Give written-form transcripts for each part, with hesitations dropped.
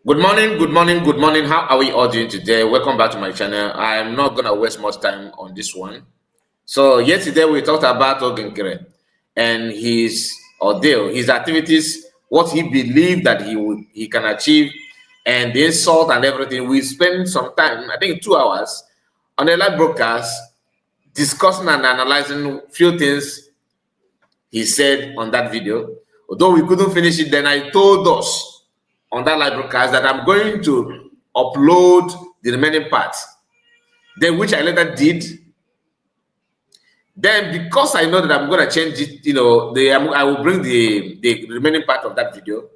Good morning, good morning, good morning. How are we all doing today? Welcome back to my channel. I'm not gonna waste much time on this one. So yesterday we talked about Ogenkere and his ordeal, his activities, what he believed that he can achieve, and the insult and everything. We spent some time, I think 2 hours, on a live broadcast discussing and analyzing few things he said on that video. Although we couldn't finish it, then I told us on that live broadcast that I'm going to upload the remaining parts. Then, which I later did. Then, because I know that I'm going to change it, I will bring the remaining part of that video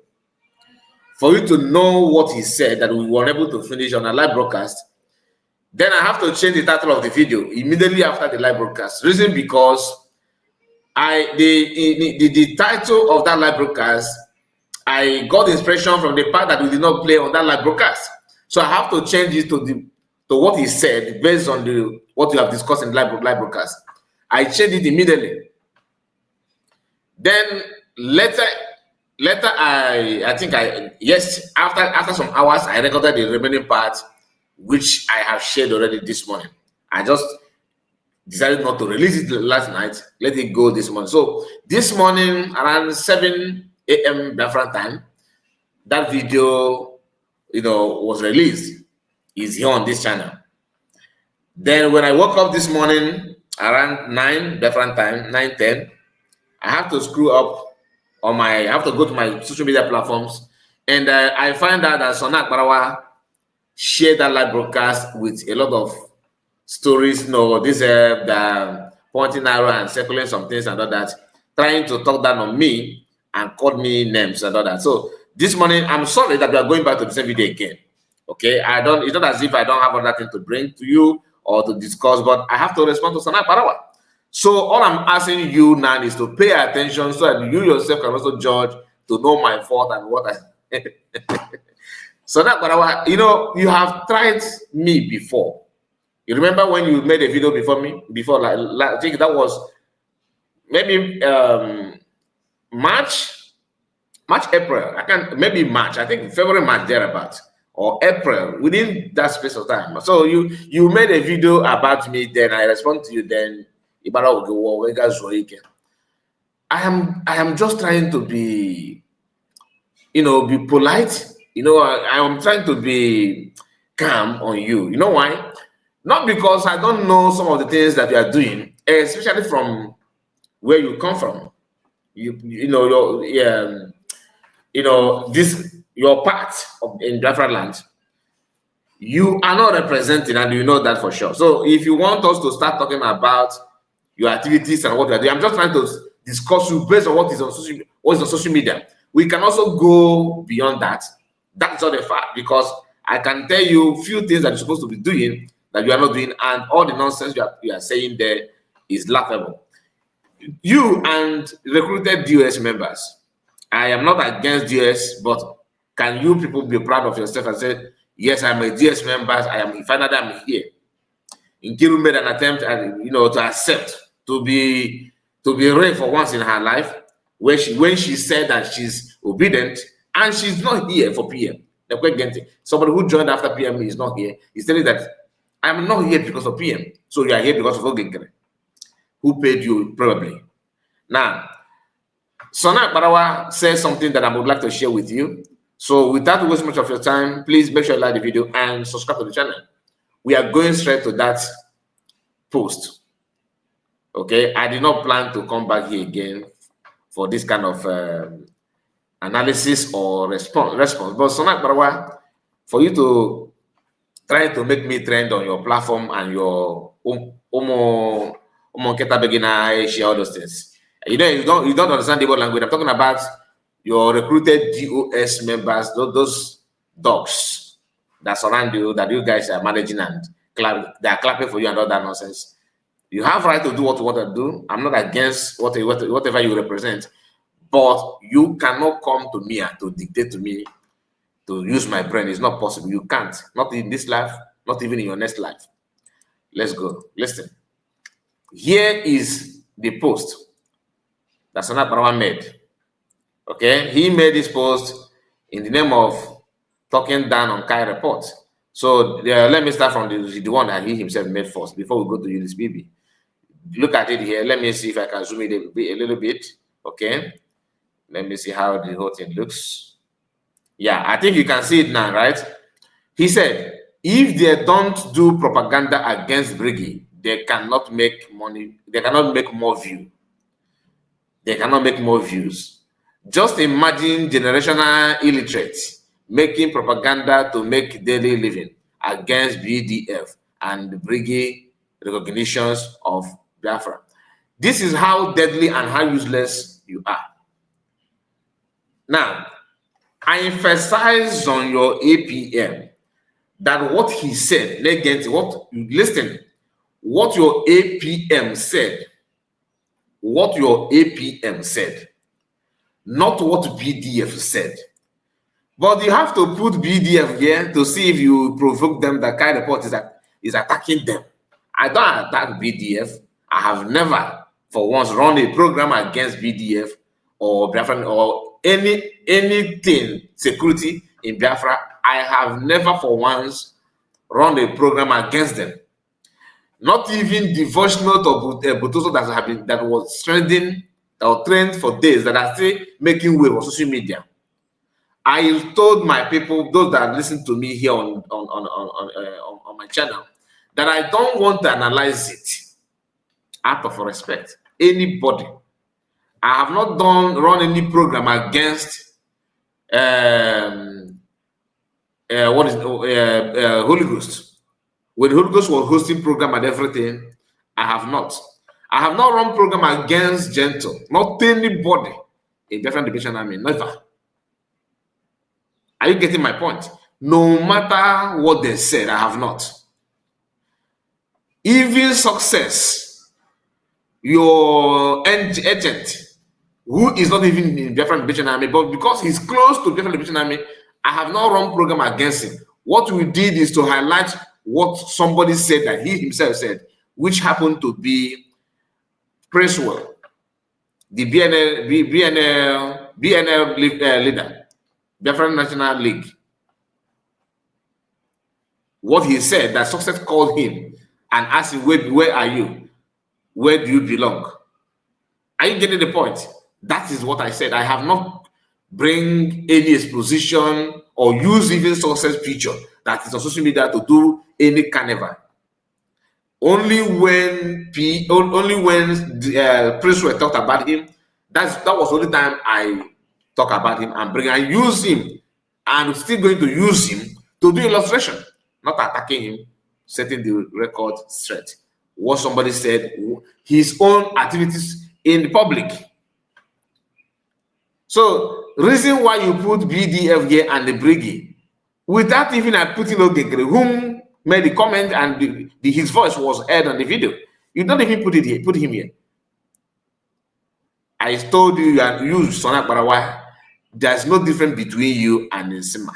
for you to know what he said that we were unable to finish on a live broadcast. Then I have to change the title of the video immediately after the live broadcast. Reason because the title of that live broadcast, I got inspiration from the part that we did not play on that live broadcast. So I have to change it to what he said based on what we have discussed in the live broadcast. I changed it immediately. Then later after some hours I recorded the remaining part, which I have shared already this morning. I just decided not to release it last night, let it go this morning. So this morning around 7 a.m. Biafran time, that video was released. Is here on this channel. Then when I woke up this morning around 9 Biafran time, 9:10, I have to screw up I have to go to my social media platforms, and I find out that Akparawa shared that live broadcast with a lot of stories, the pointing arrow and circling some things and all that, trying to talk down on me and call me names and all that. So this morning, I'm sorry that we are going back to the same video again. Okay, it's not as if I don't have other thing to bring to you or to discuss, but I have to respond to Akparawa. So all I'm asking you now is to pay attention so that you yourself can also judge to know my fault and what I. So Akparawa, you have tried me before. You remember when you made a video before me? I think that was maybe March, April. Maybe March. I think February, March, thereabouts, or April, within that space of time. So you made a video about me. Then I respond to you. Then I am just trying to be, be polite. I am trying to be calm on you. You know why? Not because I don't know some of the things that you are doing, especially from where you come from. Your part in Biafra land. You are not representing, and you know that for sure. So if you want us to start talking about your activities and what you are doing, I'm just trying to discuss you based on what is on social media. We can also go beyond that. That's not a fact, because I can tell you a few things that you're supposed to be doing that you are not doing, and all the nonsense you are saying there is laughable. You and recruited US members. I am not against US, but can you people be proud of yourself and say, yes, I'm a DS member, finally I'm here. Nkiru made an attempt to accept to be real for once in her life, when she said that she's obedient and she's not here for PM. Somebody who joined after PM is not here. He's telling that I'm not here because of PM. So you are here because of Ogenkere, who paid you probably. Now, Akparawa says something that I would like to share with you. So without wasting much of your time, please make sure you like the video and subscribe to the channel. We are going straight to that post. Okay, I did not plan to come back here again for this kind of analysis or response. But Akparawa, for you to try to make me trend on your platform and your all those things. You don't understand the word language. I'm talking about your recruited DOS members, those dogs that surround you, that you guys are managing, and they are clapping for you and all that nonsense. You have right to do what you want to do. I'm not against whatever you represent, but you cannot come to me and to dictate to me to use my brain. It's not possible. You can't. Not in this life, not even in your next life. Let's go. Listen. Here is the post that Akparawa made. Okay, he made this post in the name of talking down on Kai report. So let me start from the one that he himself made first before we go to Eunice BB. Look at it here. Let me see if I can zoom it a little bit. Okay. Let me see how the whole thing looks. Yeah, I think you can see it now, right? He said, if they don't do propaganda against Briggy, they cannot make money. They cannot make more view. They cannot make more views. Just imagine generational illiterates making propaganda to make daily living against BDF and Briggy recognitions of Biafra. This is how deadly and how useless you are. Now, I emphasize on your APM that what he said, listen, what your APM said, not what BDF said. But you have to put BDF here to see if you provoke them. That kind of report is attacking them. I don't attack BDF. I have never, for once, run a program against BDF or Biafra or anything security in Biafra. I have never, for once, run a program against them. Not even the voice note of Butoso that was trending or trend for days that are still making wave on social media. I told my people, those that listen to me here on my channel, that I don't want to analyze it out of respect. Anybody. I have not run any program against Holy Ghost. When Holy Ghost was hosting program and everything, I have not. I have not run program against Gentle. Not anybody in different division army. Never. Are you getting my point? No matter what they said, I have not. Even Success, your agent, who is not even in different division army, but because he's close to different division army, I have not run program against him. What we did is to highlight what somebody said that he himself said, which happened to be Presswell, the BNL leader, Biafran National League. What he said, that Success called him and asked him, where are you? Where do you belong? Are you getting the point? That is what I said. I have not bring any exposition or use even Success picture that is on social media to do any carnival. Only when Prince were talked about him, that was the only time I talk about him and use him, and still going to use him to do illustration, not attacking him, setting the record straight. What somebody said, his own activities in the public. So, reason why you put BDF here and the Briggy, without even putting Ogegre, whom made the comment and his voice was heard on the video. You don't even put it here, put him here. I told you that you, Son Akparawa, there's no difference between you and Nsima.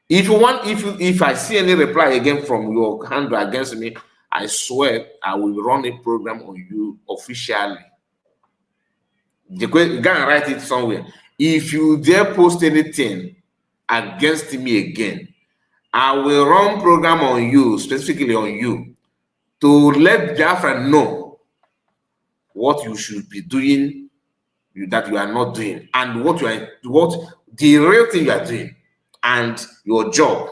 If you want, if I see any reply again from your handle against me, I swear I will run a program on you officially. You can write it somewhere. If you dare post anything against me again, I will run program on you, specifically on you, to let Biafra know what you should be doing, that you are not doing, and what the real thing you are doing, and your job,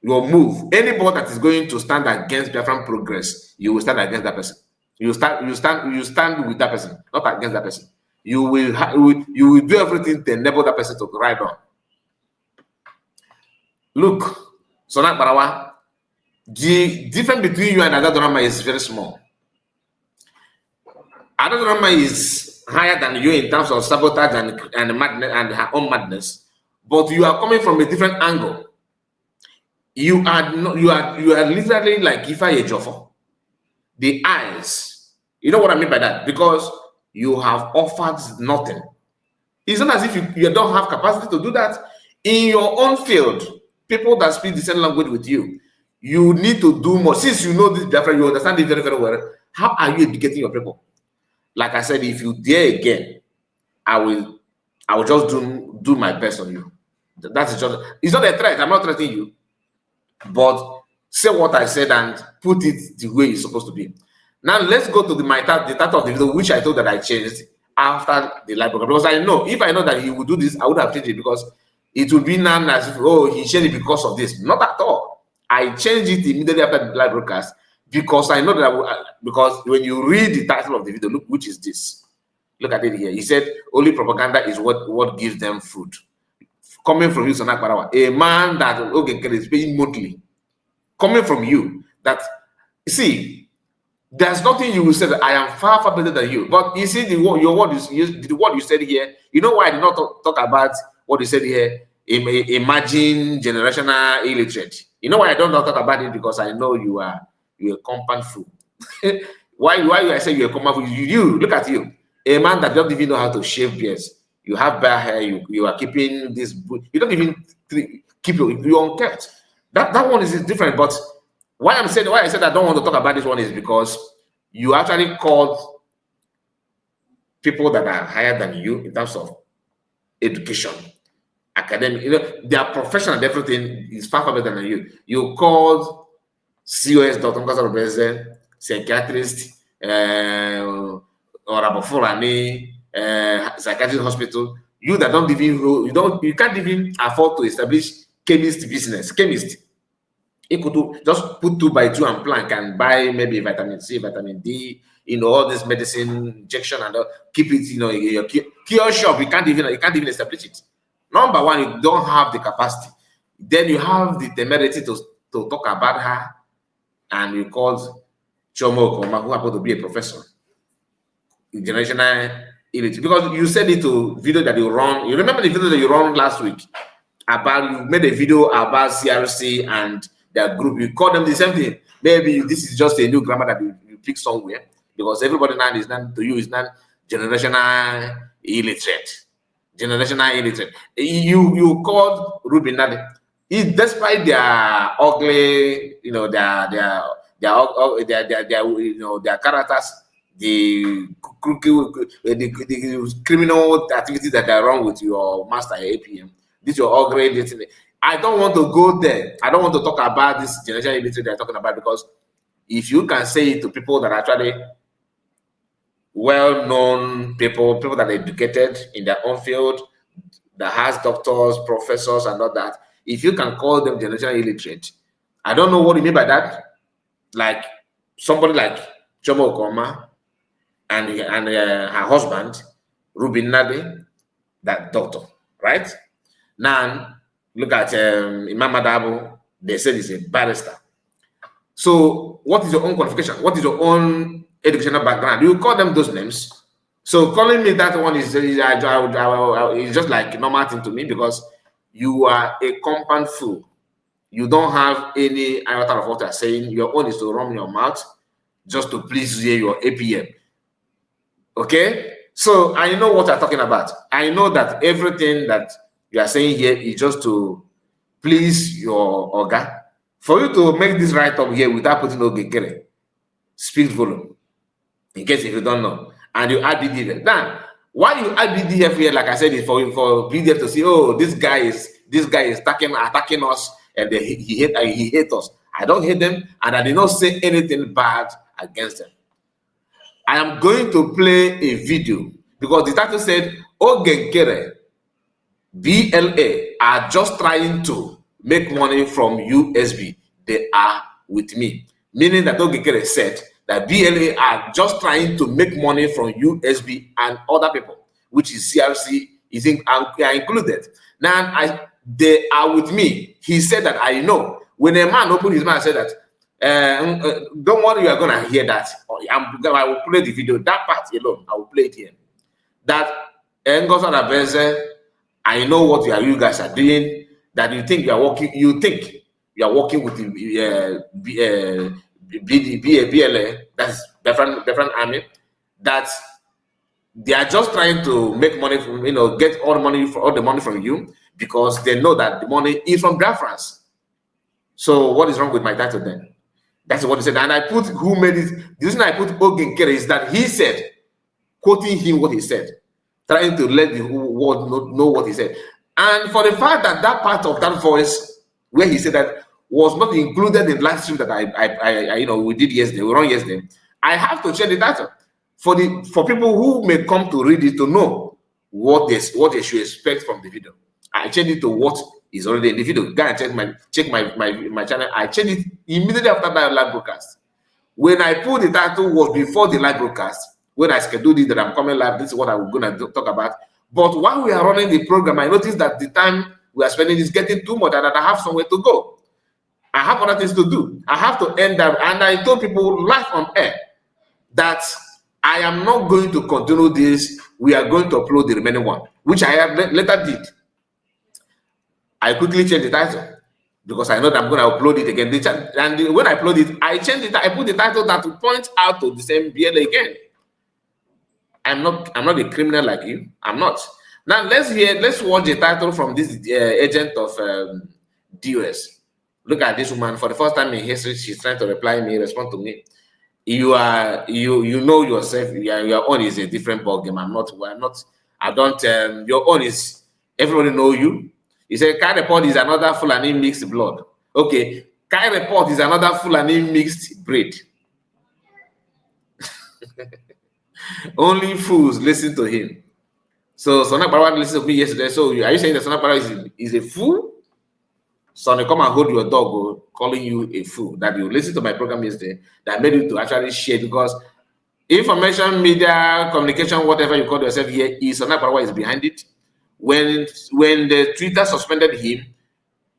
your move. Anybody that is going to stand against Biafran progress, you will stand against that person. You stand with that person, not against that person. You will do everything to enable that person to ride on. Look, Son Akparawa, the difference between you and Adadorama is very small. Adadorama is higher than you in terms of sabotage and madness and her own madness, but you are coming from a different angle. You are literally like Ifa Ejofo. The eyes, you know what I mean by that? Because you have offered nothing. It's not as if you don't have capacity to do that in your own field. People that speak the same language with you, you need to do more. Since you know this Biafra, you understand it very, very well. How are you educating your people? Like I said, if you dare again, I will just do my best on you. That is just, it's not a threat. I'm not threatening you, but say what I said and put it the way it's supposed to be. Now let's go to the title of the video, which I thought that I changed after the live program, because I know if I know that he would do this, I would have changed it, because it would be known as if, oh, he changed it because of this. Not at all. I changed it immediately after the live broadcast because I know that because when you read the title of the video, look, which is this. Look at it here. He said, only propaganda is what gives them food. Coming from you, Son Akparawa, a man that is paying monthly. Coming from you, that, see, there's nothing you will say that I am far, far better than you. But you see, the word you said here, you know why I did not talk about what you said here? Imagine generational illiterate. You know why I don't talk about it? Because I know you're a compound fool. why I say you're a compound fool? You look at you, a man that doesn't even know how to shave beards. You have bare hair. You are keeping this. You don't even keep your unkept. That one is different. But why I said I don't want to talk about this one is because you actually called people that are higher than you in terms of education, academic, their profession and everything is far better than you. You called COS Dr. psychiatrist, or Fulani, psychiatric hospital. You that don't even you can't even afford to establish chemist business. Chemist. It could just put 2 by 2 and plank and buy maybe vitamin C, vitamin D, all this medicine injection and keep it, in your cure shop. You can't even establish it. Number one, you don't have the capacity. Then you have the temerity to talk about her, and you called Chomo Okoma, who happened to be a professor in generational illiteracy, because you said it to video that you run. You remember the video that you run last week about, you made a video about CRC and their group. You call them the same thing. Maybe this is just a new grammar that you pick somewhere, because everybody now is not to you is not generational illiterate. Generational illiterate. You called Ruby Nadi. Despite their ugly, their characters, the criminal activities that are wrong with your master APM. This is your ugly. I don't want to go there. I don't want to talk about this generational illiterate they're talking about, because if you can say it to people that are actually well-known people that are educated in their own field, that has doctors, professors, and all that, if you can call them generational illiterate, I don't know what you mean by that. Like somebody like Chomo Okoma and her husband, Ruby Nadi, that doctor, right? Now, look at Imam Adabu, they said he's a barrister. So what is your own qualification? What is your own educational background? You call them those names. So calling me that one is just like a normal thing to me, because you are a compound fool. You don't have any iota of what you're saying. Your own is to run your mouth just to please your APM. Okay? So I know what I'm talking about. I know that everything that you are saying here is just to please your organ. For you to make this right up here without putting Ogekere, speak volume. In case if you don't know. And you add BDF. Now, why you add BDF here, like I said, is for BDF to see, oh, this guy is attacking us, and he hates us. I don't hate them, and I did not say anything bad against them. I am going to play a video, because the title said, Ogekere, BLA are just trying to make money from USB. They are with me. Meaning that Ogekere said that BLA are just trying to make money from USB and other people, which is CRC, are included. Now, they are with me. He said that I know. When a man opened his mouth and said that, don't worry, you are going to hear that. I will play the video. That part alone, I will play it here. That Ngozi Adabeze, I know what you guys are doing. That you think you are working. You think you are working with the BLA. That's different army. That they are just trying to make money from get all the money from you, because they know that the money is from Biafrans. So what is wrong with my title then? That's what he said. And I put who made it. The reason I put Ogekere is that he said, quoting him what he said, trying to let the world know what he said. And for the fact that that part of that voice where he said that was not included in the live stream that I we did yesterday, we run yesterday, I have to check the title for people who may come to read it to know what they should expect from the video. I changed it to what is already in the video. Go and check my channel. I changed it immediately after that live broadcast. When I put the title was before the live broadcast. When I scheduled it that I'm coming live, this is what I'm going to talk about. But while we are running the program, I noticed that the time we are spending is getting too much and that I have somewhere to go. I have other things to do. I have to end up. And I told people live on air that I am not going to continue this. We are going to upload the remaining one, which I have later did. I quickly changed the title because I know that I'm going to upload it again. And when I upload it, I changed it. I put the title that will point out to the same BLA again. I'm not a criminal like you. I'm not. Now let's watch the title from this agent of DOS. Look at this woman. For the first time in history, she's trying to reply me, respond to me. You know yourself. Your own is a different ballgame. I don't. Your own is everybody know you. You say Kai Report is another Fulani mixed blood. Okay, Kai Report is another Fulani mixed breed. Only fools listen to him. So Son Akparawa listened to me yesterday. So are you saying that Son Akparawa is a fool? Sonny, come and hold your dog, calling you a fool. That you listened to my program yesterday, that made you to actually share, because information, media, communication, whatever you call yourself here, Son Akparawa is behind it. When the Twitter suspended him,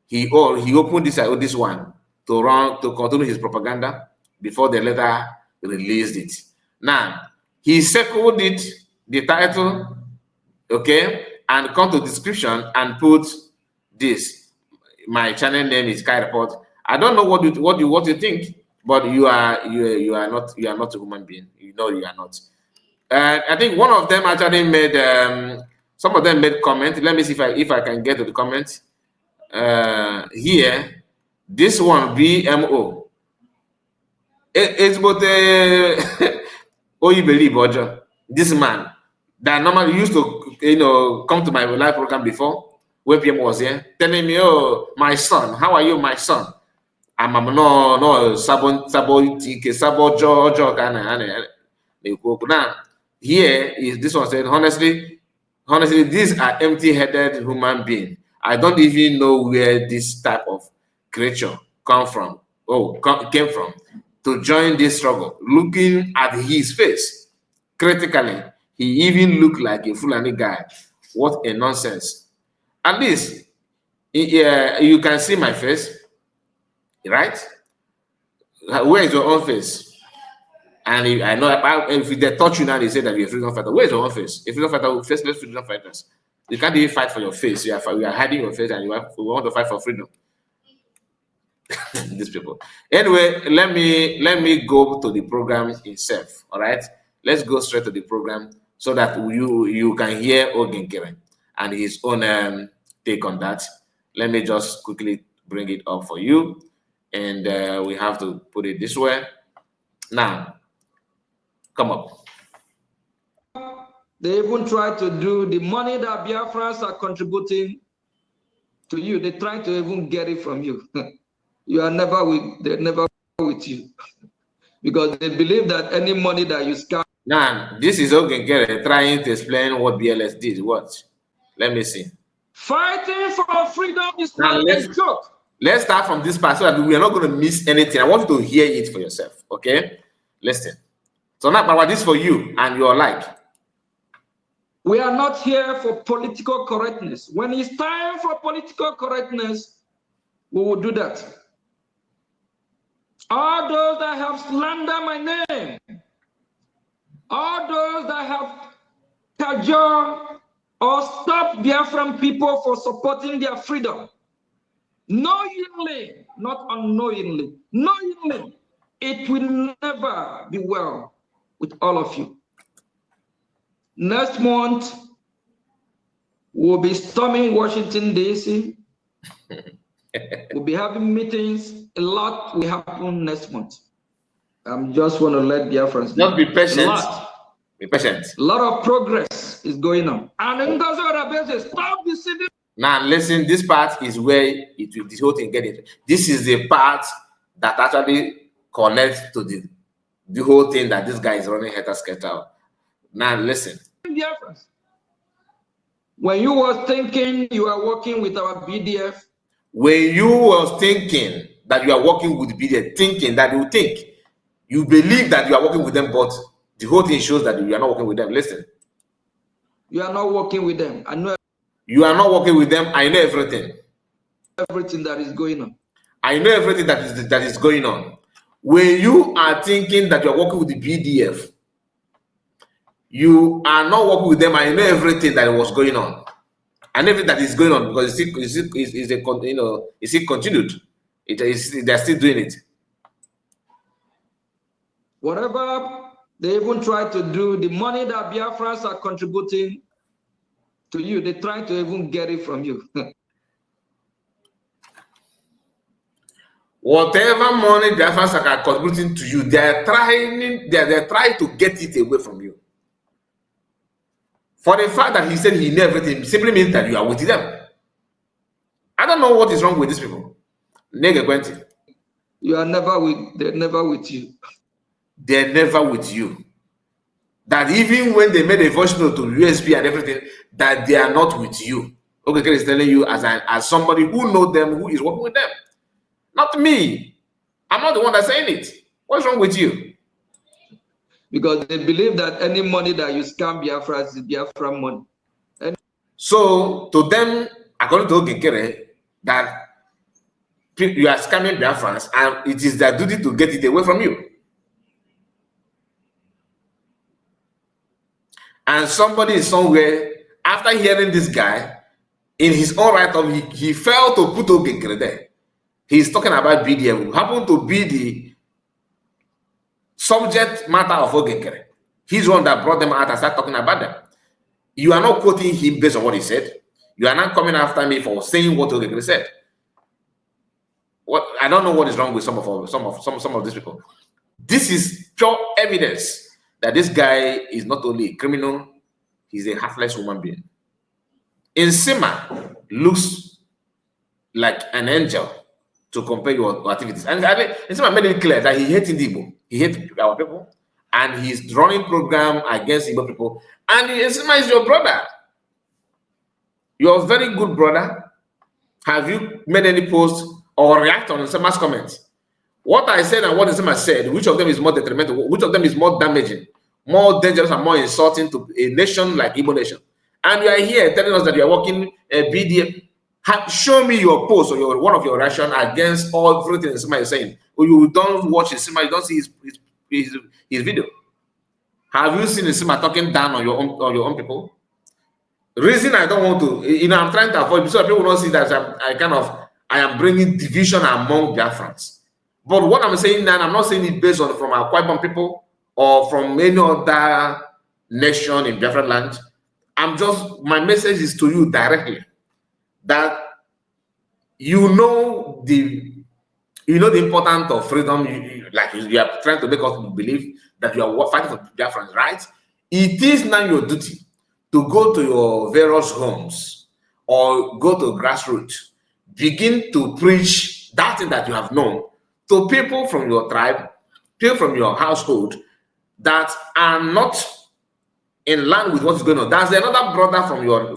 he opened this one to continue his propaganda before they later released it. Now he circled it, the title, okay, and come to description and put this. My channel name is Kai Report. I don't know what you think, but you are not a human being. You know you are not. I think one of them actually made some of them made comment. Let me see if I can get to the comment here. This one BMO. It's what oh, you believe, Ojo? This man that normally used to come to my live program before when PM was here, telling me, "Oh, my son, how are you, my son?" I'm no sabo Jojo kind of. Now here is this one said, honestly, these are empty-headed human beings. I don't even know where this type of creature came from to join this struggle. Looking at his face critically, he even looked like a Fulani guy. What a nonsense. At least you can see my face, right? Where is your own face? And I know if they touch you now, they say that you're a freedom fighter. Where is your own face? A freedom fighter will face less freedom fighters. You can't even fight for your face. You are hiding your face, and you want to fight for freedom. These people. Anyway, let me go to the program itself. All right, let's go straight to the program so that you can hear Ogenkere and his own take on that. Let me just quickly bring it up for you, and we have to put it this way. Now, come up. They even try to do the money that Biafrans are contributing to you. They try to even get it from you. They're never with you. Because they believe that any money that you scam. Now, this is Ogenkere trying to explain what BLS did. Watch. Let me see. Fighting for freedom is not a joke. Let's start from this part so that we are not going to miss anything. I want you to hear it for yourself. Okay? Listen. So now, this is for you and your like. We are not here for political correctness. When it's time for political correctness, we will do that. All those that have slandered my name, all those that have cajoled or stopped Biafran people for supporting their freedom, knowingly, not unknowingly, knowingly, it will never be well with all of you. Next month, we'll be storming Washington, D.C. We'll be having meetings. A lot will happen next month. I'm just want to let Biafrans know. Not be patient. Be patient. A lot of progress is going on. And in those other bases, stop deceiving. Now listen, this part is where it will this whole thing get it. This is the part that actually connects to the whole thing that this guy is running helter skelter. Now listen. When you was thinking you are working with our BDF. When you was thinking that you are working with BDF, thinking that you think, you believe that you are working with them, but the whole thing shows that you are not working with them. Listen. You are not working with them. I know. You are not working with them. I know everything. Everything that is going on. I know everything that is going on. When you are thinking that you are working with the BDF, you are not working with them. I know everything that was going on. And everything that is going on because it's still continued. They're still doing it. Whatever they even try to do, the money that Biafrans are contributing to you, they try to even get it from you. Whatever money Biafrans are contributing to you, they're trying to get it away from you. For the fact that he said he knew everything simply means that you are with them. I don't know what is wrong with these people. You are never with, they're never with you. They're never with you. That even when they made a voice note to USB and everything, that they are not with you. Okay, is telling you as somebody who knows them, who is working with them. Not me. I'm not the one that's saying it. What's wrong with you? Because they believe that any money that you scam Biafra is Biafra money. So to them, according to Ogekere, that you are scamming Biafrans and it is their duty to get it away from you. And somebody is somewhere, after hearing this guy, in his own right of, he failed to put Ogekere there. He's talking about BDM, who happened to be the subject matter of Ogekere. He's the one that brought them out and started talking about them. You are not quoting him based on what he said. You are not coming after me for saying what Ogekere said. What I don't know what is wrong with some of these people. This is pure evidence that this guy is not only a criminal, he's a heartless human being. Nsima looks like an angel to compare your activities. And Nsima made it clear that he hates Igbo, he hates our people, and he's running program against Igbo people. And Nsima is your brother. You're a very good brother. Have you made any post or react on Nsima's comments? What I said and what Nsima said, which of them is more detrimental, which of them is more damaging, more dangerous and more insulting to a nation like Igbo nation? And you are here telling us that you are working a BDM. Show me your post or one of your reaction against all everything Nsima is saying. Or you don't watch Nsima, you don't see his video. Have you seen Nsima talking down on your own people? The reason I don't want to, I'm trying to avoid, so people don't see that I am bringing division among Biafrans. But what I'm saying now, I'm not saying it based on from our Akparawa people or from any other nation in Biafran land. My message is to you directly that you know the importance of freedom. You are trying to make us believe that you are fighting for Biafrans, right? It is now your duty to go to your various homes or go to grassroots, begin to preach that thing that you have known to people from your tribe, people from your household that are not in line with what's going on. There's another brother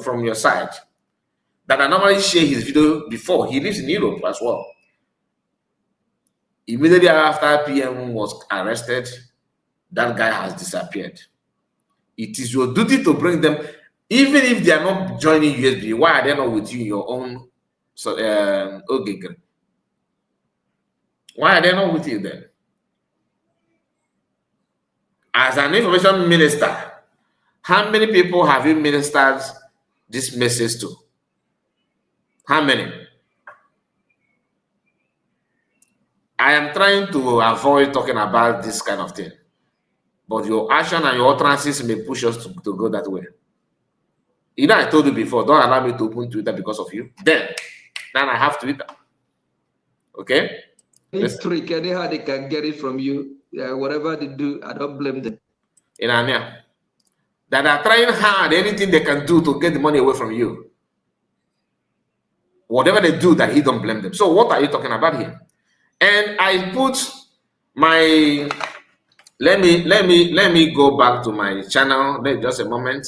from your side that I normally share his video before. He lives in Europe as well. Immediately after PM was arrested, that guy has disappeared. It is your duty to bring them, even if they are not joining USB. Why are they not with you in your own Ogekere? Why are they not with you then? As an information minister, how many people have you ministered this message to? How many? I am trying to avoid talking about this kind of thing, but your action and your utterances may push us to go that way. You know, I told you before, don't allow me to open Twitter because of you. Then I have Twitter. Okay? Any trick, anyhow they can get it from you. Yeah, whatever they do, I don't blame them. In Ania, that are trying hard, anything they can do to get the money away from you. whatever they do, that he don't blame them. So what are you talking about here? And I put my, let me go back to my channel. Just a moment.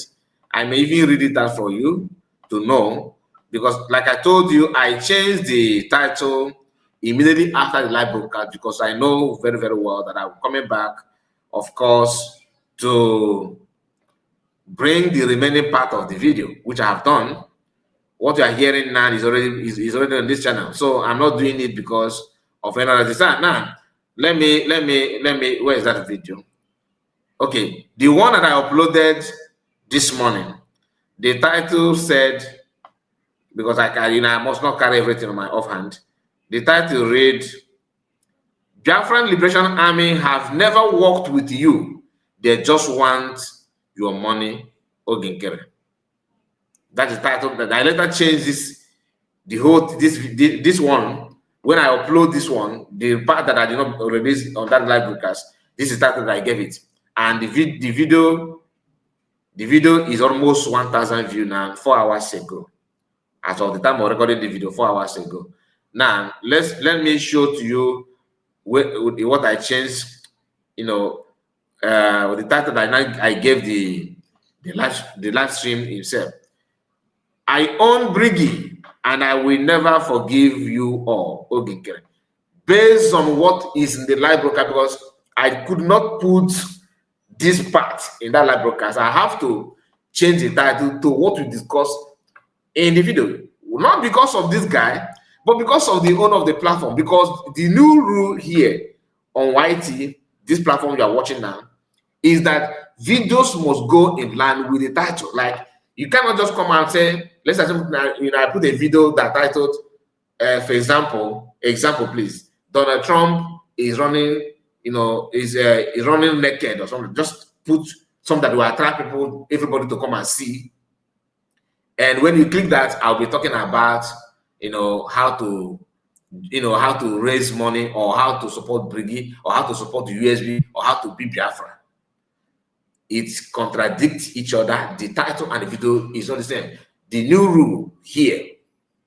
I may even read it out for you to know, because like I told you, I changed the title immediately after the live broadcast, because I know very, very well that I'm coming back, of course, to bring the remaining part of the video, which I have done. What you are hearing now is already on this channel. So I'm not doing it because of another design. Now, let me, where is that video? Okay, the one that I uploaded this morning, the title said, because I must not carry everything on my offhand. The title read, Biafran Liberation Army have never worked with you. They just want your money, Oginkere. That is the title. That I later changed this one. When I upload this one, the part that I did not release on that live broadcast, this is the title that I gave it. And the video is almost 1,000 views now, 4 hours ago. As of the time of recording the video, 4 hours ago. Now, let me show to you what I changed, with the title that I gave the live stream himself. I own Briggy, and I will never forgive you all, Oginkere. Based on what is in the live broadcast, because I could not put this part in that live broadcast, I have to change the title to what we discussed in the video. Not because of this guy, but because of the owner of the platform. Because the new rule here on YT, this platform you are watching now, is that videos must go in line with the title. Like, you cannot just come and say, let's assume, I put a video that titled, for example, please, Donald Trump is running, is running naked or something. Just put something that will attract everybody to come and see. And when you click that, I'll be talking about, how to raise money, or how to support Briggy, or how to support the USB, or how to be Biafra. It contradicts each other. The title and the video is not the same. The new rule here,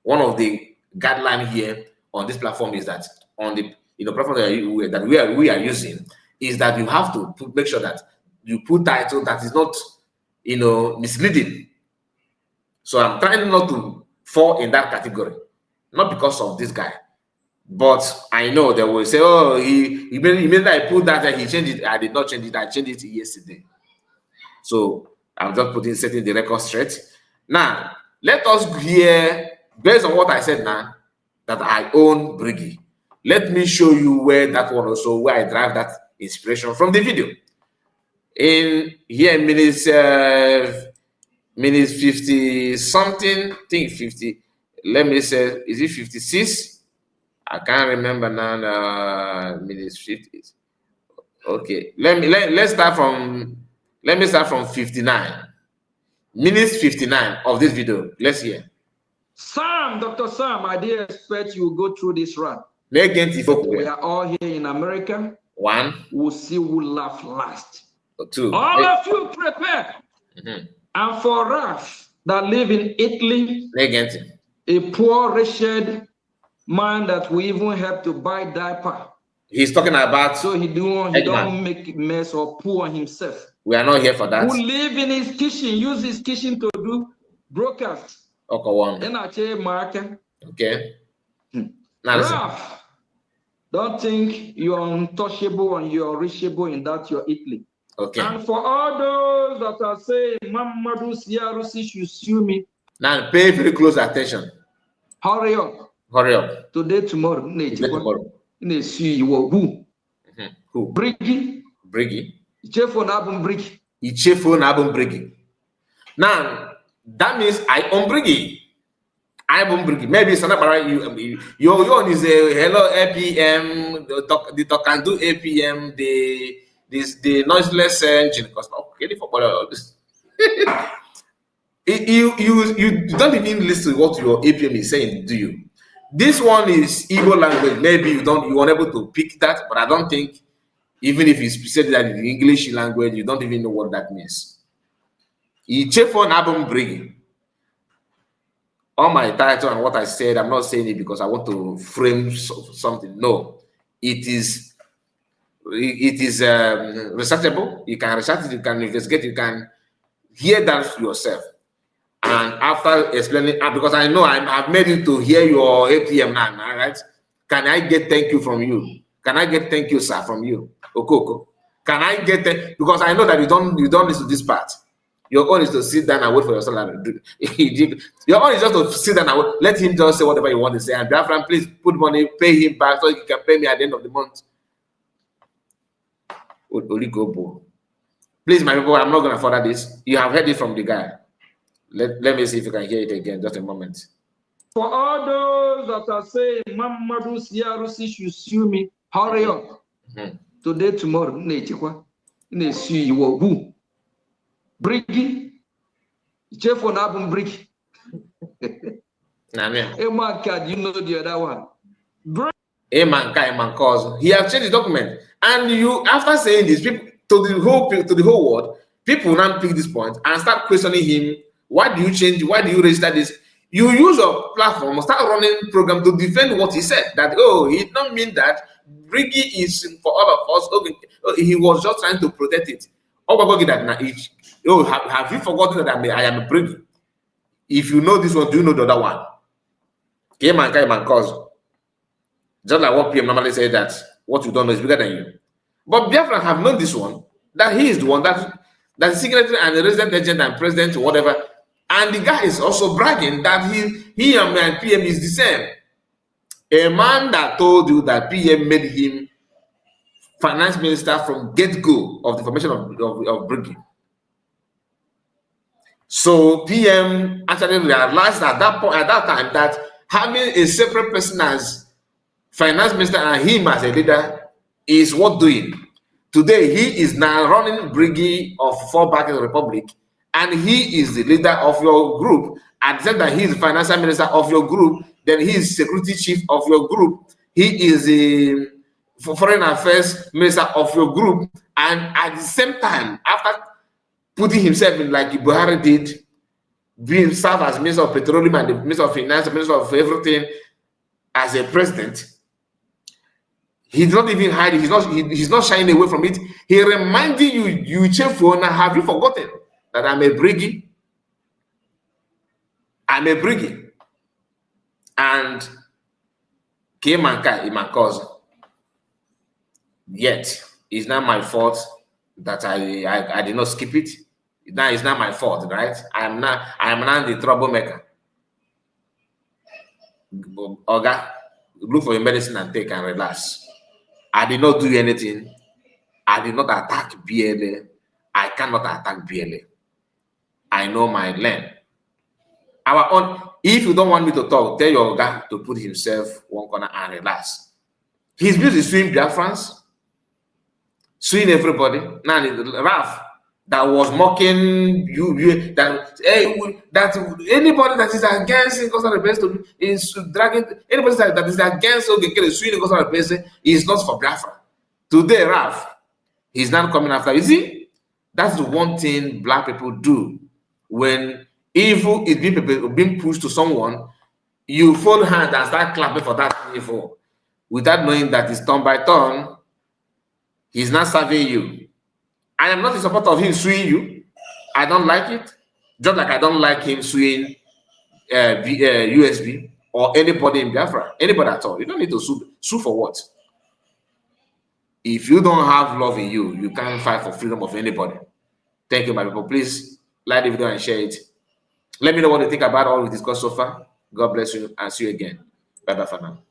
one of the guidelines here on this platform, is that on the platform that we are using, is that you have to make sure that you put title that is not misleading. So I'm trying not to fall in that category, not because of this guy, but I know they will say, oh, he made I put that and he changed it. I did not change it. I changed it yesterday. So I'm just setting the record straight. Now, let us hear, based on what I said now, that I own Briggy. Let me show you where that one also, where I drive that inspiration from the video. In here, minutes 50 something, I think 50. Let me say, is it 56? I can't remember now. Minutes 50. Okay, let's start from. Let me start from 59. Minutes 59 of this video. Let's hear. Sam, Dr. Sam, I didn't expect you will go through this run. We are all here in America. One. We'll see who laugh last. Two. All of you prepare. And for Raf that live in Italy, a poor, wretched man that we even help to buy diaper. He's talking about. So he don't make mess or poor on himself. We are not here for that. Who live in his kitchen, use his kitchen to do broadcast. Okay. Raf, don't think you're untouchable and you're reachable in that you're Italy. Okay. And for all those that are saying, Mamadou Siarusi should sue me. Now pay very close attention. Hurry up. Hurry up. Today, tomorrow. Tomorrow. Who? Who? Briggy. Briggy. Ichefo Nabum Briggy. Ichefo Nabum Briggy. Now, that means I own Briggy. I own Briggy. Maybe it's not about you. Your own is a hello APM, the talk and do APM, the noiseless engine, because okay, for all this. You don't even listen to what your APM is saying, do you? This one is Igbo language. Maybe you weren't able to pick that, but I don't think, even if you said that in the English language, you don't even know what that means. Ichefo Nabum Briggy. all my title and what I said, I'm not saying it because I want to frame something. No, it is researchable. You can research it, you can investigate, you can hear that yourself. And after explaining, because I know I've made you to hear your APM now, right? Can I get thank you from you? Can I get thank you, sir, from you, Okoko? Can I get because I know that you don't listen to this part. Your own is to sit down and wait for your salary. Your own is just to sit down and wait. Let him just say whatever you want to say. And Biafran, please put money, pay him back so he can pay me at the end of the month. Please, my people, I'm not going to further this. You have heard it from the guy. Let me see if you can hear it again. Just a moment. For all those that are saying, Mamadu Siarusi should sue me, hurry up. Today, tomorrow, they sue you. Who? Briggy. Jeff on album Brick. Emanka, you know the other one. Emanka, he has changed the document. And you, after saying this, people to the whole world, people now pick this point and start questioning him. Why do you change? Why do you register this? You use your platform, start running program to defend what he said. That he did not mean that Briggy is for all of us. Okay, he was just trying to protect it. Have you forgotten that I am a Briggy? If you know this one, do you know the other one? Just like what PM normally say that what you don't know is bigger than you. But Biafran have known this one, that he is the one that's secretary and the resident agent and president or whatever. And the guy is also bragging that he and PM is the same. A man that told you that PM made him finance minister from get-go of the formation of Briggy. So PM actually realized at that time that having a separate person as finance minister and him as a leader is worth doing. Today, he is now running Briggy of Fallback in the Republic, and he is the leader of your group. At the same time, he is the financial minister of your group, then he is security chief of your group. He is the foreign affairs minister of your group. And at the same time, after putting himself in like Buhari did, being served as minister of petroleum and the minister of finance, minister of everything as a president, he's not even hiding. He's not shying away from it. He reminding you Chefona, have you forgotten that I'm a Briggy? I'm a Briggy. And Kemanka is my cousin. Yet, it's not my fault that I did not skip it. Now it's not my fault, right? I am not the troublemaker. Oga, look for your medicine and take and relax. I did not do anything. I did not attack BLA. I cannot attack BLA. I know my lane. Our own. If you don't want me to talk, tell your guy to put himself one corner and relax. His views is suing Biafrans, suing everybody. Now, Ralph that was mocking you that anybody that is against Coastal Rebellion is dragging anybody that is against suing Coastal Rebellion is not for Biafra. Today, Ralph, he's not coming after. You see, that's the one thing black people do when evil is being pushed to someone. You fold hand and start clapping for that evil without knowing that it's turn by turn. He's not serving you. I am not in support of him suing you. I don't like it. Just like I don't like him suing USB or anybody in Biafra. Anybody at all. You don't need to sue. Sue for what? If you don't have love in you, you can't fight for freedom of anybody. Thank you, my people. Please like the video and share it. Let me know what you think about all we discussed so far. God bless you and see you again. Bye-bye for now.